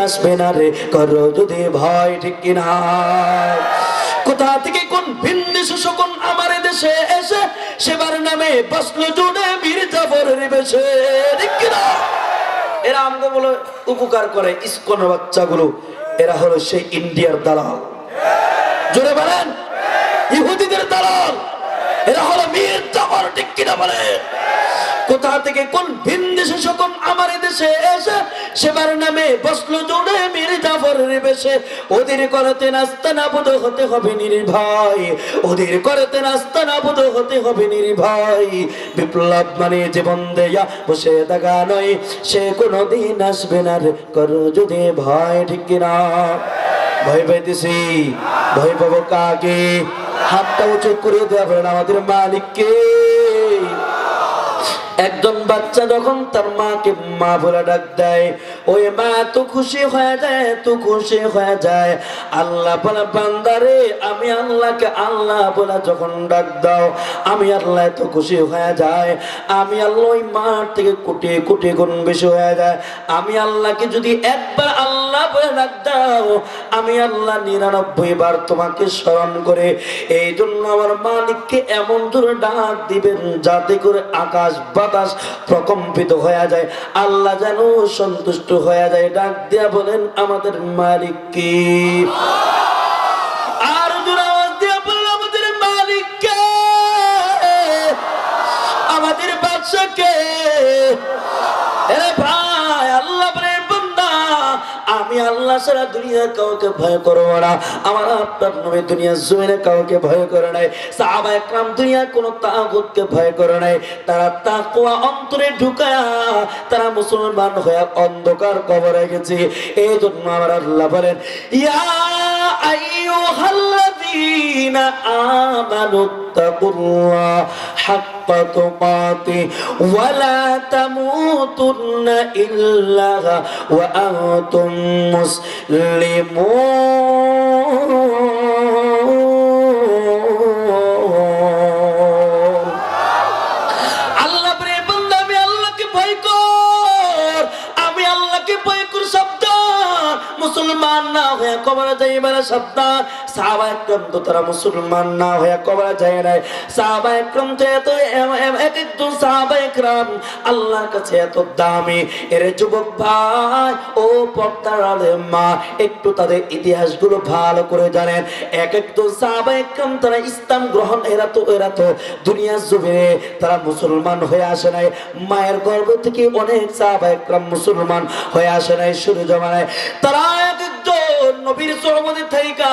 আসবে না রে করো যদি ভয়, ঠিক কিনা? কোথা থেকে কোন ভিন শোষণ আমার দেশে এসে সেবার নামে বসলো জুড়ে বীর জাফরের বেশে, ঠিক কিনা? এরা আমগো বলে উপকার করে ইসকন বাচ্চাগুলো, এরা হলো সেই ইন্ডিয়ার দালাল। জোরে বলেন, ইহুদিদের দালাল, এরা হলো বীর জাফর, ঠিক কিনা বলে? কোথা থেকে কোন ভিন দেশে শোষণ আমার দেশে এসে সেবার নামে বসলো জুড়ে বীর জাফরের বেশে। ওদের করতে নাস্তা নাবুদ হতে হবে নির্ভয়, ওদের করতে নাস্তা নাবুদ হতে হবে নির্ভয়। বিপ্লব মানে জীবন দেয়া বসে থাকা নয়, সে কোনদিন আসবে না রে করো যদি ভয়, ঠিক কিনা? ভয় পাইতেছি, ভয় পাবো কাকে? হাতটা উঁচু করে দেওয়া বলেন আমাদের মালিককে। একজন বাচ্চা যখন তার মাকে মা বলে ডাক দেয়, ওই মা তো খুশি হয়ে যায়, তো খুশি হয়ে যায়। আল্লাহ বলে বান্দারে আমি আল্লাহকে আল্লাহ বলে যখন ডাক দাও, আমি আল্লাহ তো খুশি হয়ে যায়। আমি আল্লাহ ওই মার থেকে কোটি কোটি গুণ বেশি হয়ে যায়। আমি আল্লাহকে যদি একবার আল্লাহ বলে ডাক দাও, আমি আল্লাহ 99 বার তোমাকে স্মরণ করে। এই জন্য আমার মালিককে এমন ধরে ডাক দিবেন যাতে করে আকাশ বাতাস প্রকম্পিত হয়ে যায়, আল্লাহ যেন সন্তুষ্ট হয়ে যায়। ডাক দিয়া বলেন আমাদের মালিক কি? আর জোরে আওয়াজ দিয়া বলেন আমাদের মালিক কে? আমাদের বাদশা কে? এ ভাই, আল্লাহ বলেন বান্দা আমি আল্লাহ ছাড়া দুনিয়া কাউকে ভয় করব না। আমার আপনার নবী দুনিয়া জমিনে কাউকে ভয় করে নাই। সাহাবায়ে কেরাম দুনিয়া কোন তাগুতকে ভয় করে নাই। তারা তাকওয়া অন্তরে ঢুকায়া তারা মুসলমান হয়ে অন্ধকার কবরে গেছে। এই জন্য আমার আল্লাহ বলেন ইয়া আইয়ুহাল্লাযীনা আমানু তাকুল্লাহ হাক্কা তুকাতি ওয়া লা তামুতুন্না ইল্লা ওয়া আনতুম মুসলিমুন। আল্লাহ বলে বান্দা আমি আল্লাহকে ভয় কর, আমি আল্লাহকে ভয় কর সাবধান, মুসলমান না হয়ে কবরে যাইবার সাবধান। সাহাবায়ে কেরাম তো তারা মুসলমান না হয়ে কবরে যায় নাই। সাহাবায়ে কেরাম তো এক একজন সাহাবায়ে কেরাম আল্লাহর কাছে এত দামি। এর যুবক ভাই ও পর্দার আলেম মা, একটু তাদের ইতিহাসগুলো ভালো করে জানেন। এক একজন সাহাবায়ে কেরাম তারা ইসলাম গ্রহণ, এরা তো দুনিয়ার জমিনে তারা মুসলমান হয়ে আসে নাই। মায়ের গর্ভ থেকে অনেক সাহাবায়ে কেরাম মুসলমান হয়ে আসে নাই শুরু জমানায়। তারা এক একজন নবীর সোহবতে থাইকা